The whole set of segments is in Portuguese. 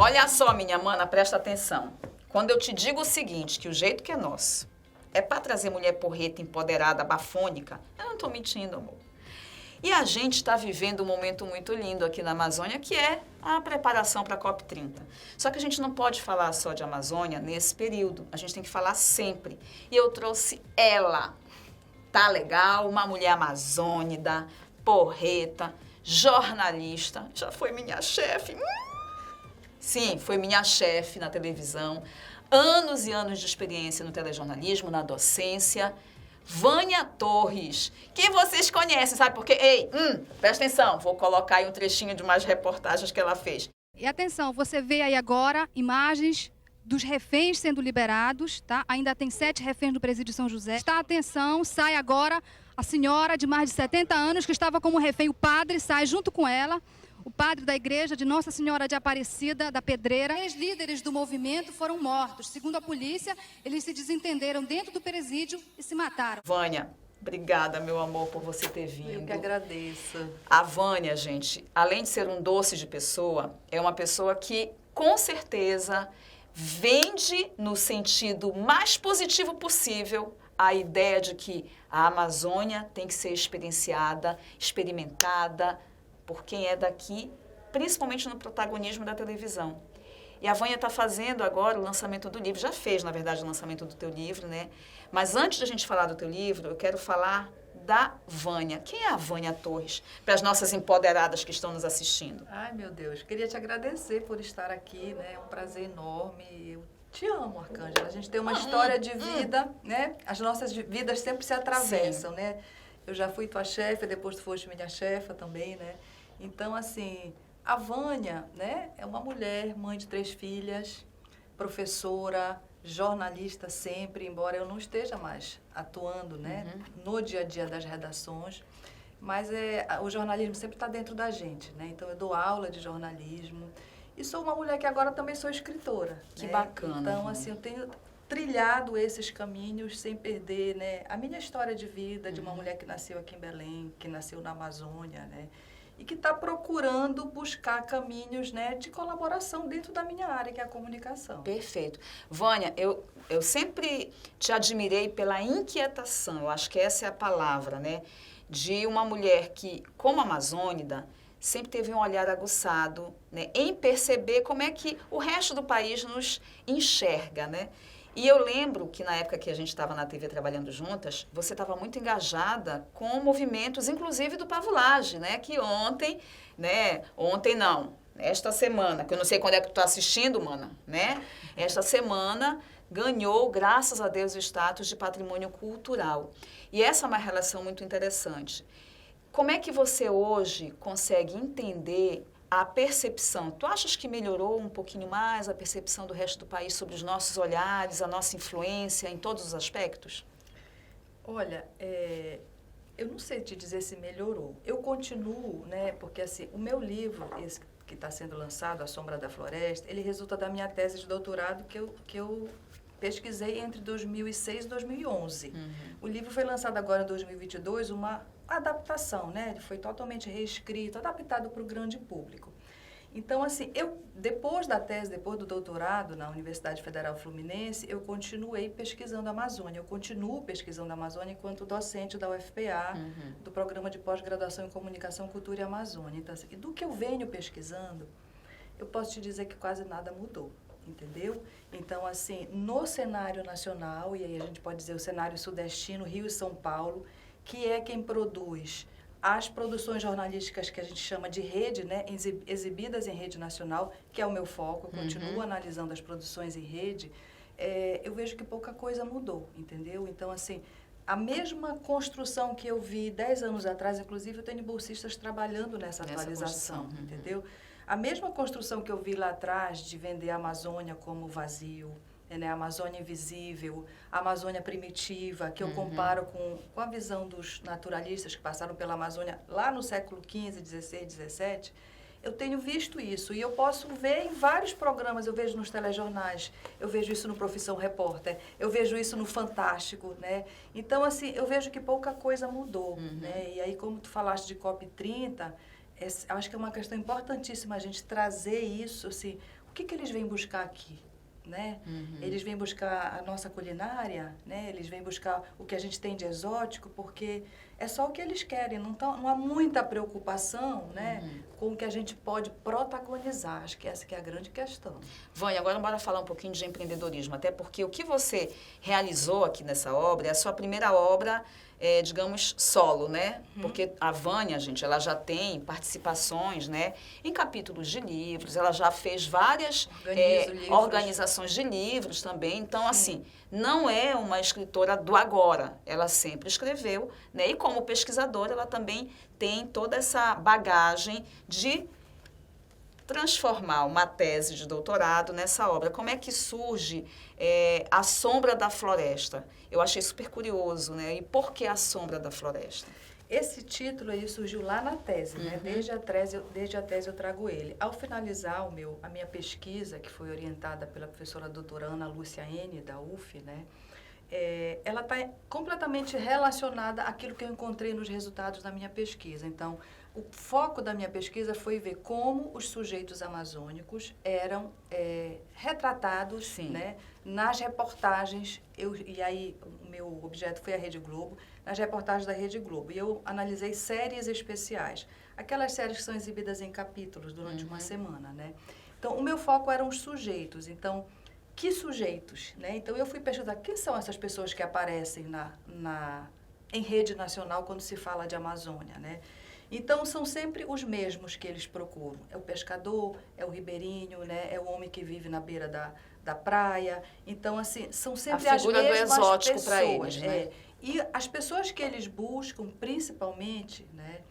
Olha só, minha mana, presta atenção. Quando eu te digo o seguinte, que o jeito que é nosso é para trazer mulher porreta, empoderada, bafônica, eu não estou mentindo, amor. E a gente está vivendo um momento muito lindo aqui na Amazônia, que é a preparação para a COP30. Só que a gente não pode falar só de Amazônia nesse período, a gente tem que falar sempre. E eu trouxe ela, tá legal? Uma mulher amazônida, porreta, jornalista, já foi minha chefe. Sim, foi minha chefe na televisão, anos e anos de experiência no telejornalismo, na docência. Vânia Torres, que vocês conhecem, sabe por quê? Ei, presta atenção, vou colocar aí um trechinho de umas reportagens que ela fez. E atenção, você vê aí agora imagens dos reféns sendo liberados, tá? Ainda tem 7 reféns no presídio São José. Está atenção, sai agora a senhora de mais de 70 anos que estava como refém, o padre sai junto com ela. O padre da igreja de Nossa Senhora de Aparecida, da Pedreira. Os líderes do movimento foram mortos. Segundo a polícia, eles se desentenderam dentro do presídio e se mataram. Vânia, obrigada, meu amor, por você ter vindo. Eu que agradeço. A Vânia, gente, além de ser um doce de pessoa, é uma pessoa que, com certeza, vende no sentido mais positivo possível a ideia de que a Amazônia tem que ser experienciada, experimentada, por quem é daqui, principalmente no protagonismo da televisão. E a Vânia está fazendo agora o lançamento do livro, já fez, na verdade, o lançamento do teu livro, né? Mas antes de a gente falar do teu livro, eu quero falar da Vânia. Quem é a Vânia Torres? Para as nossas empoderadas que estão nos assistindo. Ai, meu Deus, queria te agradecer por estar aqui, né? É um prazer enorme. Eu te amo, Arcângela. A gente tem uma história de vida, né? As nossas vidas sempre se atravessam, Sim. né? Eu já fui tua chefe, depois tu foste minha chefa também, né? Então, assim, a Vânia, né, é uma mulher, mãe de 3 filhas, professora, jornalista sempre, embora eu não esteja mais atuando, né, no dia a dia das redações, mas o jornalismo sempre está dentro da gente, né? Então, eu dou aula de jornalismo e sou uma mulher que agora também sou escritora. Que né? bacana. Então, assim, eu tenho trilhado esses caminhos sem perder, né, a minha história de vida de uma mulher que nasceu aqui em Belém, que nasceu na Amazônia, né? E que está procurando buscar caminhos, né, de colaboração dentro da minha área, que é a comunicação. Perfeito. Vânia, eu sempre te admirei pela inquietação, eu acho que essa é a palavra, né? De uma mulher que, como amazônida, sempre teve um olhar aguçado, né, em perceber como é que o resto do país nos enxerga, né? E eu lembro que na época que a gente estava na TV trabalhando juntas, você estava muito engajada com movimentos, inclusive do Pavulagem, né? Que ontem não, esta semana, que eu não sei quando é que tu está assistindo, mana, né? Esta semana ganhou, graças a Deus, o status de patrimônio cultural. E essa é uma relação muito interessante. Como é que você hoje consegue entender a percepção? Tu achas que melhorou um pouquinho mais a percepção do resto do país sobre os nossos olhares, a nossa influência em todos os aspectos? Olha, eu não sei te dizer se melhorou. Eu continuo, né, porque assim, o meu livro, esse que está sendo lançado, A Sombra da Floresta, ele resulta da minha tese de doutorado que eu pesquisei entre 2006 e 2011. O livro foi lançado agora em 2022, uma adaptação, né? Ele foi totalmente reescrito, adaptado para o grande público. Então, assim, depois da tese, depois do doutorado na Universidade Federal Fluminense, eu continuei pesquisando a Amazônia. Eu continuo pesquisando a Amazônia enquanto docente da UFPA, do Programa de Pós-Graduação em Comunicação, Cultura e Amazônia. Então, assim, do que eu venho pesquisando, eu posso te dizer que quase nada mudou, entendeu? Então, assim, no cenário nacional, e aí a gente pode dizer o cenário sudestino, Rio e São Paulo, que é quem produz as produções jornalísticas que a gente chama de rede, né, exibidas em rede nacional, que é o meu foco, eu continuo analisando as produções em rede, eu vejo que pouca coisa mudou, entendeu? Então, assim, a mesma construção que eu vi 10 anos atrás, inclusive eu tenho bolsistas trabalhando nessa atualização, entendeu? A mesma construção que eu vi lá atrás de vender a Amazônia como vazio, né, a Amazônia invisível, a Amazônia primitiva, que eu comparo com a visão dos naturalistas que passaram pela Amazônia lá no século XV, XVI, XVII, eu tenho visto isso. E eu posso ver em vários programas, eu vejo nos telejornais, eu vejo isso no Profissão Repórter, eu vejo isso no Fantástico, né? Então, assim, eu vejo que pouca coisa mudou, né? E aí, como tu falaste de COP30, acho que é uma questão importantíssima a gente trazer isso, assim, o que eles vêm buscar aqui? Né? Eles vêm buscar a nossa culinária, né? Eles vêm buscar o que a gente tem de exótico, porque é só o que eles querem, não há muita preocupação, né, com o que a gente pode protagonizar. Acho que essa que é a grande questão. Vânia, agora bora falar um pouquinho de empreendedorismo, até porque o que você realizou aqui nessa obra é a sua primeira obra, digamos, solo, né? Porque a Vânia, gente, ela já tem participações, né, em capítulos de livros, ela já fez várias organizações de livros também. Então, assim, não é uma escritora do agora, ela sempre escreveu, né? E como pesquisadora, ela também tem toda essa bagagem de transformar uma tese de doutorado nessa obra. Como é que surge A Sombra da Floresta? Eu achei super curioso, né? E por que A Sombra da Floresta? Esse título aí surgiu lá na tese, né? Desde a tese eu trago ele. Ao finalizar a minha pesquisa, que foi orientada pela professora doutora Ana Lúcia N., da UF, né? Ela está completamente relacionada àquilo que eu encontrei nos resultados da minha pesquisa. Então, o foco da minha pesquisa foi ver como os sujeitos amazônicos eram retratados, né, nas reportagens. E aí, o meu objeto foi a Rede Globo, nas reportagens da Rede Globo. E eu analisei séries especiais, aquelas séries que são exibidas em capítulos durante uma semana, né? Então, o meu foco eram os sujeitos. Então, que sujeitos, né? Então, eu fui pesquisar quem são essas pessoas que aparecem em rede nacional quando se fala de Amazônia, né? Então, são sempre os mesmos que eles procuram. É o pescador, é o ribeirinho, né? É o homem que vive na beira da praia. Então, assim, são sempre as mesmas pessoas. A figura do exótico para eles, né? E as pessoas que eles buscam, principalmente, né?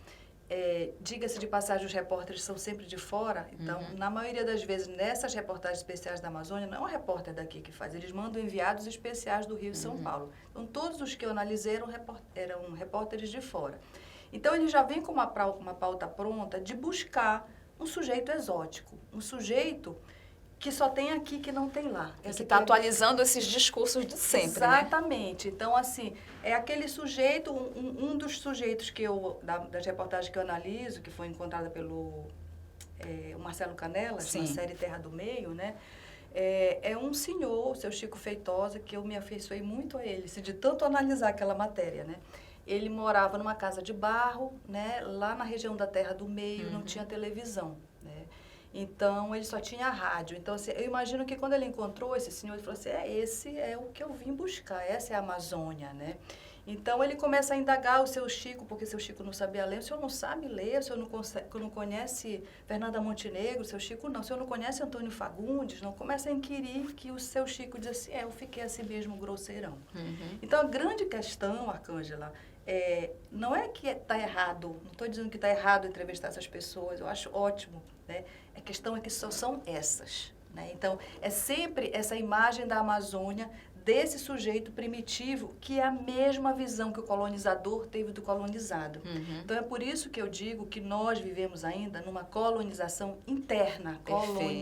Diga-se de passagem, os repórteres são sempre de fora. Então, na maioria das vezes, nessas reportagens especiais da Amazônia, não é um repórter daqui que faz. Eles mandam enviados especiais do Rio e São Paulo. Então, todos os que eu analisei eram repórteres de fora. Então, ele já vem com uma pauta pronta de buscar um sujeito exótico, um sujeito que só tem aqui, que não tem lá. Que está atualizando esses discursos de sempre, exatamente. Né? Então, assim, é aquele sujeito, um dos sujeitos que das reportagens que eu analiso, que foi encontrada pelo Marcelo Canelas, na série Terra do Meio, né? É um senhor, o seu Chico Feitosa, que eu me afeiçoei muito a ele, de tanto analisar aquela matéria, né? Ele morava numa casa de barro, né? Lá na região da Terra do Meio, não tinha televisão, né? Então, ele só tinha rádio. Então, assim, eu imagino que quando ele encontrou esse senhor, ele falou assim, esse é o que eu vim buscar, essa é a Amazônia, né? Então, ele começa a indagar o seu Chico, porque seu Chico não sabia ler. O senhor não sabe ler, o senhor não conhece Fernanda Montenegro, seu Chico não. O senhor não conhece Antônio Fagundes, não. Começa a inquirir que o seu Chico diz assim, eu fiquei assim mesmo grosseirão. Então, a grande questão, Arcângela, não é que está errado, não estou dizendo que está errado entrevistar essas pessoas, eu acho ótimo, né? A questão é que só são essas, né? Então, é sempre essa imagem da Amazônia, desse sujeito primitivo, que é a mesma visão que o colonizador teve do colonizado. Então, é por isso que eu digo que nós vivemos ainda numa colonização interna.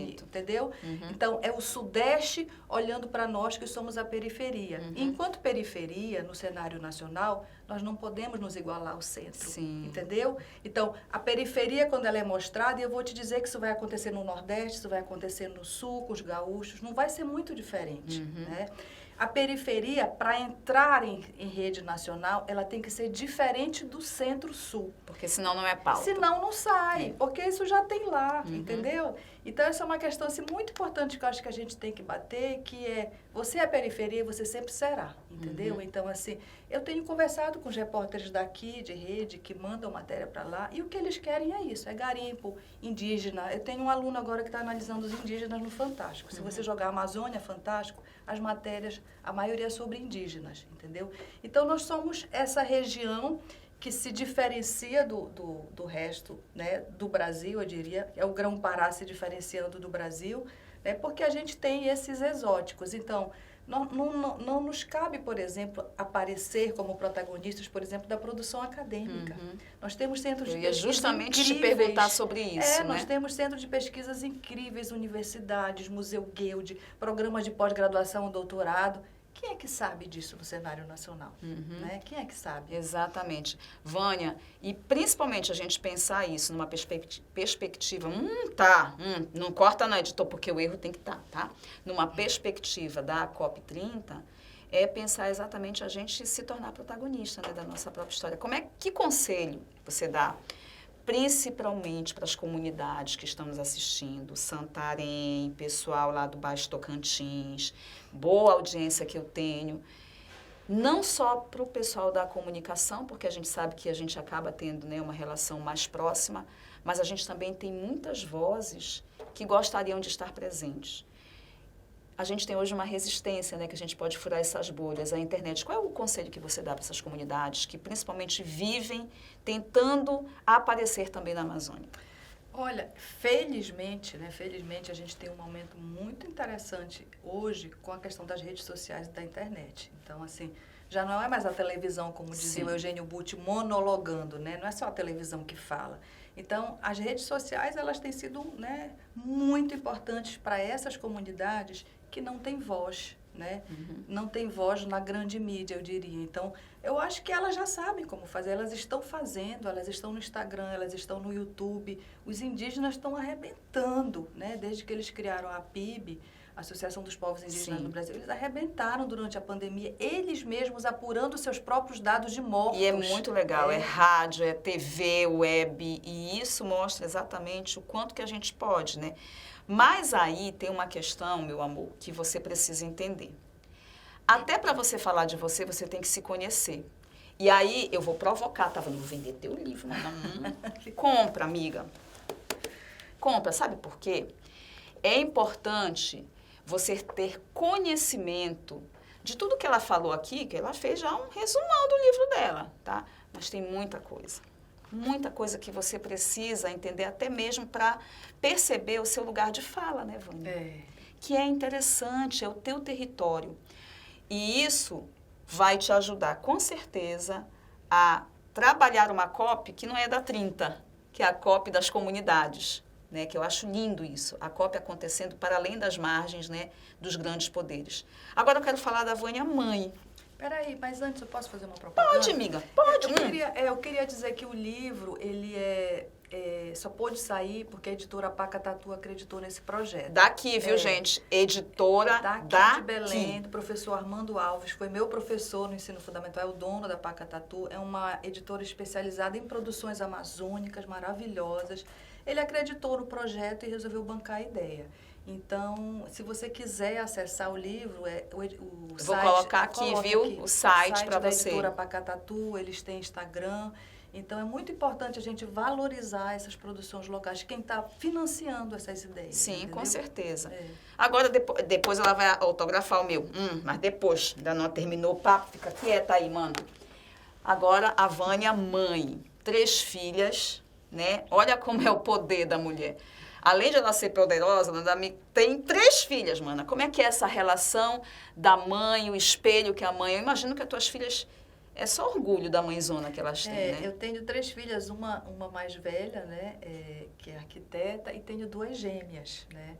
Entendeu? Então, é o Sudeste olhando para nós que somos a periferia. Enquanto periferia, no cenário nacional, nós não podemos nos igualar ao centro. Entendeu? Então, a periferia, quando ela é mostrada, e eu vou te dizer que isso vai acontecer no Nordeste, isso vai acontecer no Sul, com os gaúchos, não vai ser muito diferente, né? A periferia, para entrar em rede nacional, ela tem que ser diferente do Centro-Sul. Porque senão não é pauta. Senão não sai, porque isso já tem lá, entendeu? Então, essa é uma questão assim, muito importante que eu acho que a gente tem que bater, que você é a periferia, você sempre será, entendeu? Então, assim, eu tenho conversado com os repórteres daqui, de rede, que mandam matéria para lá, e o que eles querem é isso, é garimpo, indígena. Eu tenho um aluno agora que está analisando os indígenas no Fantástico. Se você jogar Amazônia, Fantástico, as matérias, a maioria é sobre indígenas, entendeu? Então, nós somos essa região que se diferencia do resto, né, do Brasil, eu diria, é o Grão-Pará se diferenciando do Brasil, né, porque a gente tem esses exóticos. Então, não nos cabe, por exemplo, aparecer como protagonistas, por exemplo, da produção acadêmica. Nós temos centros de pesquisa justamente incríveis. te perguntar sobre isso, né? Nós temos centros de pesquisas incríveis, universidades, Museu Guild, programas de pós-graduação, doutorado, Quem é que sabe disso no cenário nacional? Né? Quem é que sabe? Exatamente. Vânia, e principalmente a gente pensar isso numa perspectiva, não corta não, editor, porque o erro tem que estar, tá? Numa perspectiva da COP30, é pensar exatamente a gente se tornar protagonista, né, da nossa própria história. Que conselho você dá, principalmente para as comunidades que estão nos assistindo, Santarém, pessoal lá do Baixo Tocantins, boa audiência que eu tenho, não só para o pessoal da comunicação, porque a gente sabe que a gente acaba tendo, né, uma relação mais próxima, mas a gente também tem muitas vozes que gostariam de estar presentes. A gente tem hoje uma resistência, né, que a gente pode furar essas bolhas, a internet. Qual é o conselho que você dá para essas comunidades que principalmente vivem tentando aparecer também na Amazônia? Olha, felizmente a gente tem um momento muito interessante hoje com a questão das redes sociais e da internet. Então, assim, já não é mais a televisão, como dizia o Eugênio Butti, monologando, né? Não é só a televisão que fala. Então, as redes sociais, elas têm sido, né, muito importantes para essas comunidades que não têm voz, né? Não tem voz na grande mídia, eu diria. Então, eu acho que elas já sabem como fazer, elas estão fazendo, elas estão no Instagram, elas estão no YouTube. Os indígenas estão arrebentando, né? Desde que eles criaram a PIB, Associação dos Povos Indígenas do Brasil, eles arrebentaram durante a pandemia, eles mesmos apurando seus próprios dados de mortos. E é muito legal, é rádio, é TV, web, e isso mostra exatamente o quanto que a gente pode, né? Mas aí tem uma questão, meu amor, que você precisa entender. Até para você falar de você, você tem que se conhecer. E aí eu vou provocar, tá? Vou vender teu livro, compra, amiga. Compra, sabe por quê? É importante você ter conhecimento de tudo que ela falou aqui, que ela fez já um resumão do livro dela, tá? Mas tem muita coisa que você precisa entender, até mesmo para perceber o seu lugar de fala, né, Vânia? Que é interessante, é o teu território. E isso vai te ajudar, com certeza, a trabalhar uma COP que não é da 30, que é a COP das comunidades. Né, que eu acho lindo isso, a COP acontecendo para além das margens, né, dos grandes poderes. Agora eu quero falar da Vânia mãe. Peraí, mas antes eu posso fazer uma propaganda? Pode, amiga, pode. Eu queria dizer que o livro, ele só pôde sair porque a editora Pacatatu acreditou nesse projeto. Daqui, viu, gente? Editora daqui de Belém, do professor Armando Alves, foi meu professor no ensino fundamental, é o dono da Pacatatu, é uma editora especializada em produções amazônicas maravilhosas. Ele acreditou no projeto e resolveu bancar a ideia. Então, se você quiser acessar o livro, o site... Vou colocar aqui, viu? O site para você. Da editora Pacatatu, eles têm Instagram. Então, é muito importante a gente valorizar essas produções locais, quem está financiando essas ideias. Sim, entendeu? com certeza. Agora, depois ela vai autografar o meu. Mas depois, ainda não terminou o papo, fica quieta aí, mano. Agora, a Vânia mãe, 3 filhas... Né? Olha como é o poder da mulher. Além de ela ser poderosa, ela tem 3 filhas, mana. Como é que é essa relação da mãe, o espelho que a mãe... Eu imagino que as tuas filhas... É só orgulho da mãezona que elas têm, né? Eu tenho 3 filhas, uma mais velha, né? Que é arquiteta, e tenho 2 gêmeas, né?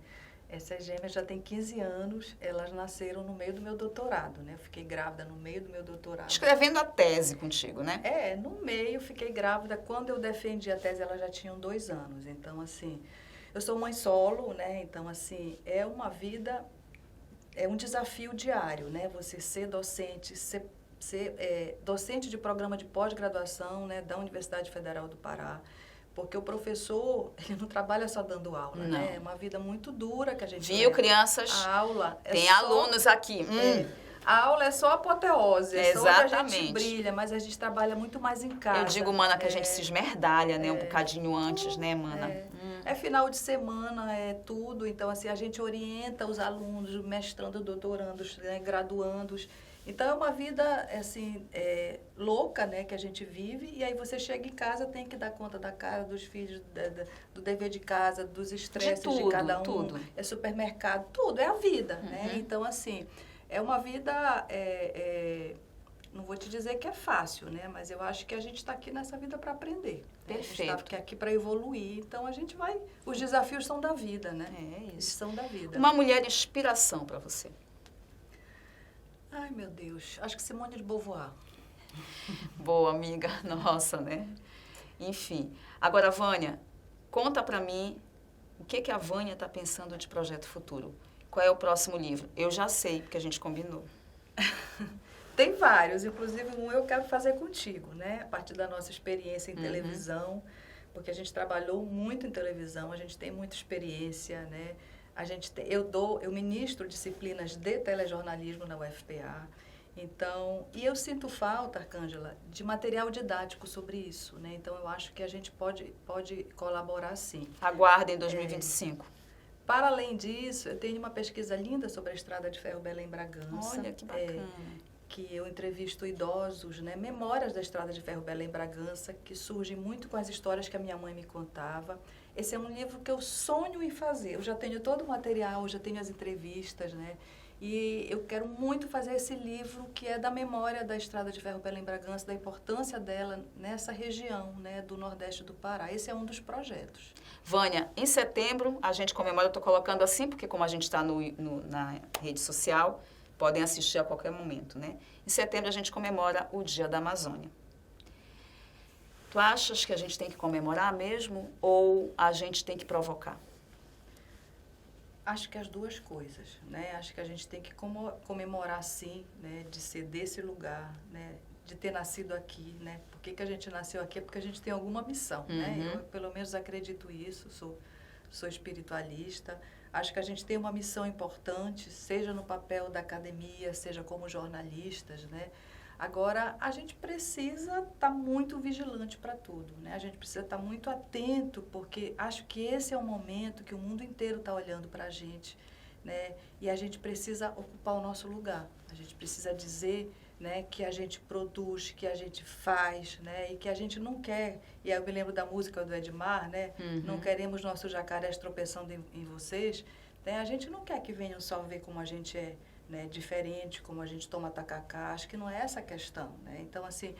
Essas gêmeas já têm 15 anos, elas nasceram no meio do meu doutorado, né? Eu fiquei grávida no meio do meu doutorado. Escrevendo a tese contigo, né? No meio, fiquei grávida. Quando eu defendi a tese, elas já tinham 2 anos. Então, assim, eu sou mãe solo, né? Então, assim, é uma vida, é um desafio diário, né? Você ser docente, ser docente de programa de pós-graduação, né? Da Universidade Federal do Pará. Porque o professor, ele não trabalha só dando aula, né? É uma vida muito dura que a gente viu, crianças? A aula tem alunos aqui. A aula é só apoteose, exatamente. Só onde a gente brilha, mas a gente trabalha muito mais em casa. Eu digo, mana, que a gente se esmerdalha, né? Um bocadinho antes, né, mana? É final de semana, é tudo. Então, assim, a gente orienta os alunos, mestrando, doutorandos, né, graduandos. Então, é uma vida, assim, louca, né, que a gente vive. E aí você chega em casa, tem que dar conta da casa, dos filhos, do dever de casa, dos estresses de cada um. Tudo. É supermercado, tudo. É a vida, né? Então, assim, é uma vida... não vou te dizer que é fácil, né? Mas eu acho que a gente está aqui nessa vida para aprender. Perfeito. A gente está aqui para evoluir. Então, a gente vai... Os desafios são da vida, né? É isso. Eles são da vida. Uma mulher de inspiração para você. Ai, meu Deus. Acho que Simone de Beauvoir. Boa, amiga. Nossa, né? Enfim. Agora, Vânia, conta pra mim o que a Vânia está pensando de projeto futuro. Qual é o próximo livro? Eu já sei, porque a gente combinou. Tem vários, inclusive um eu quero fazer contigo, né? A partir da nossa experiência em televisão, porque a gente trabalhou muito em televisão, a gente tem muita experiência, né? Eu ministro disciplinas de telejornalismo na UFPA. Então, e eu sinto falta, Arcângela, de material didático sobre isso, né? Então, eu acho que a gente pode colaborar sim. Aguardem 2025. Para além disso, eu tenho uma pesquisa linda sobre a Estrada de Ferro Belém-Bragança. Olha, que bacana. Que eu entrevisto idosos, né? Memórias da Estrada de Ferro Belém-Bragança, que surgem muito com as histórias que a minha mãe me contava. Esse é um livro que eu sonho em fazer. Eu já tenho todo o material, já tenho as entrevistas, né? E eu quero muito fazer esse livro que é da memória da Estrada de Ferro Belém-Bragança, da importância dela nessa região, né, do Nordeste do Pará. Esse é um dos projetos. Vânia, em setembro a gente comemora, eu estou colocando assim, porque como a gente está na rede social, podem assistir a qualquer momento, né? Em setembro a gente comemora o Dia da Amazônia. Tu achas que a gente tem que comemorar mesmo ou a gente tem que provocar? Acho que as duas coisas, né? Acho que a gente tem que comemorar, sim, né? De ser desse lugar, né? De ter nascido aqui, né? Por que a gente nasceu aqui? É porque a gente tem alguma missão, né? Eu, pelo menos, acredito isso, sou espiritualista. Acho que a gente tem uma missão importante, seja no papel da academia, seja como jornalistas, né? Agora, a gente precisa estar muito vigilante para tudo, né? A gente precisa estar muito atento, porque acho que esse é o momento que o mundo inteiro está olhando para a gente, né? E a gente precisa ocupar o nosso lugar. A gente precisa dizer, né, que a gente produz, que a gente faz, né? E que a gente não quer. E aí eu me lembro da música do Edmar, né? Não queremos nossos jacarés tropeçando em vocês. Né? A gente não quer que venham só ver como a gente é, né, diferente, como a gente toma tacacá, acho que não é essa a questão, né? Então, assim,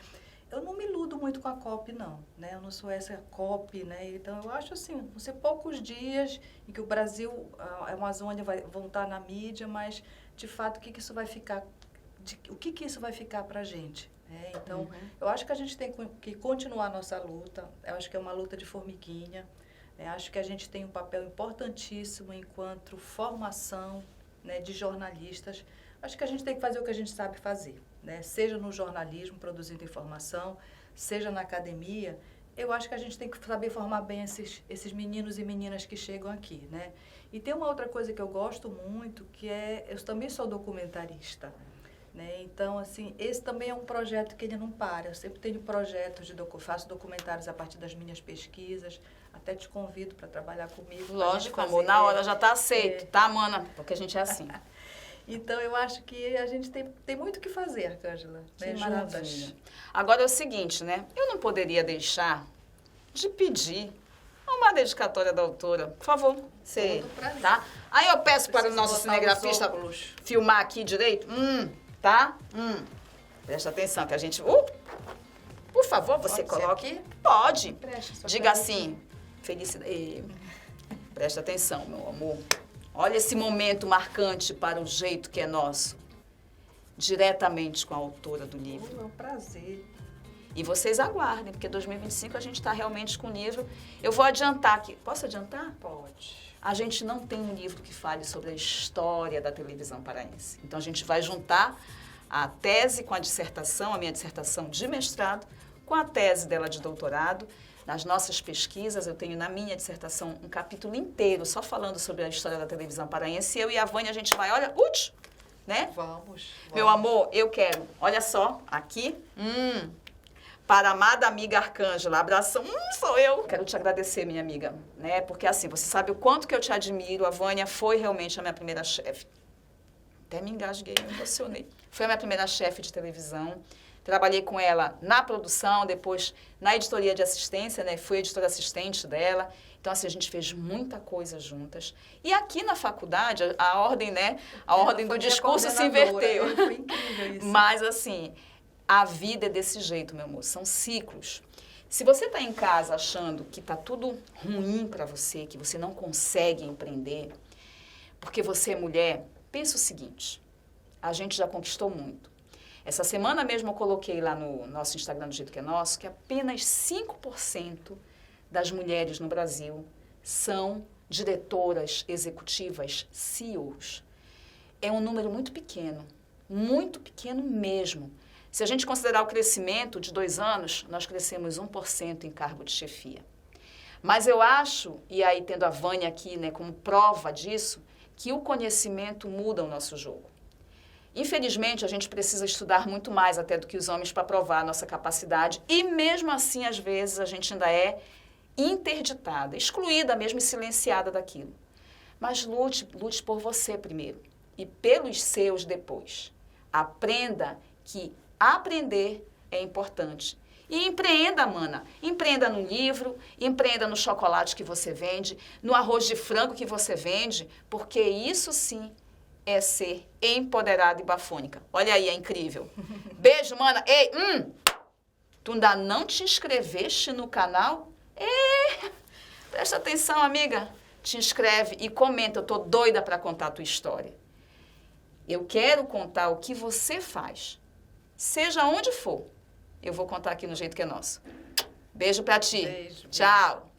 eu não me iludo muito com a COP, não, né? Eu não sou essa COP, né? Então, eu acho, assim, vão ser poucos dias em que o Brasil, a Amazônia vão estar na mídia, mas, de fato, o que isso vai ficar, o que isso vai ficar para a gente? Né? Então, eu acho que a gente tem que continuar a nossa luta, eu acho que é uma luta de formiguinha, acho que a gente tem um papel importantíssimo enquanto formação, né, de jornalistas. Acho que a gente tem que fazer o que a gente sabe fazer, né? Seja no jornalismo, produzindo informação, seja na academia. Eu acho que a gente tem que saber formar bem esses meninos e meninas que chegam aqui, né? E tem uma outra coisa que eu gosto muito, que é... Eu também sou documentarista, né? Então, assim, esse também é um projeto que ele não para. Eu sempre tenho projetos faço documentários a partir das minhas pesquisas. Até te convido para trabalhar comigo. Lógico, amor, na hora já está aceito, tá, mana? Porque a gente é assim. Então, eu acho que a gente tem muito o que fazer, Arcângela. Que maravilha. Agora é o seguinte, né? Eu não poderia deixar de pedir uma dedicatória da autora. Por favor, você, tá? Aí eu peço para o nosso cinegrafista filmar aqui direito. Tá? Presta atenção que a gente... por favor, você coloque... Aqui? Pode. Diga assim... Felicidade. Presta atenção, meu amor. Olha esse momento marcante para o jeito que é nosso. Diretamente com a autora do livro. É um prazer. E vocês aguardem, porque 2025 a gente está realmente com o livro. Eu vou adiantar aqui. Posso adiantar? Pode. A gente não tem um livro que fale sobre a história da televisão paraense. Então, a gente vai juntar a tese com a dissertação, a minha dissertação de mestrado, com a tese dela de doutorado. Nas nossas pesquisas, eu tenho na minha dissertação um capítulo inteiro só falando sobre a história da televisão paraense. Eu e a Vânia, a gente vai, olha, né? Vamos. Meu amor, eu quero, olha só, aqui, para a amada amiga Arcângela, abração, sou eu. Quero te agradecer, minha amiga, né? Porque assim, você sabe o quanto que eu te admiro, a Vânia foi realmente a minha primeira chefe. Até me engasguei, me emocionei. Foi a minha primeira chefe de televisão. Trabalhei com ela na produção, depois na editoria de assistência, né? Fui editora assistente dela. Então, assim, a gente fez muita coisa juntas. E aqui na faculdade, a ordem, né? A ordem do discurso se inverteu. Foi incrível isso. Mas, assim, a vida é desse jeito, meu amor. São ciclos. Se você está em casa achando que está tudo ruim para você, que você não consegue empreender, porque você é mulher, pensa o seguinte. a gente já conquistou muito. Essa semana mesmo eu coloquei lá no nosso Instagram do Jeito Que É Nosso que apenas 5% das mulheres no Brasil são diretoras executivas, CEOs. É um número muito pequeno mesmo. Se a gente considerar o crescimento de 2 anos, nós crescemos 1% em cargo de chefia. Mas eu acho, e aí tendo a Vânia aqui, né, como prova disso, que o conhecimento muda o nosso jogo. Infelizmente, a gente precisa estudar muito mais até do que os homens para provar a nossa capacidade e mesmo assim, às vezes, a gente ainda é interditada, excluída mesmo e silenciada daquilo. Mas lute por você primeiro e pelos seus depois. Aprenda que aprender é importante. E empreenda, mana. Empreenda no livro, empreenda no chocolate que você vende, no arroz de frango que você vende, porque isso sim é ser empoderada e bafônica. Olha aí, é incrível. Beijo, mana. Ei, tu ainda não te inscreveste no canal? Presta atenção, amiga. Te inscreve e comenta. Eu tô doida para contar a tua história. Eu quero contar o que você faz. Seja onde for. Eu vou contar aqui no Jeito Que É Nosso. Beijo pra ti. Beijo. Tchau.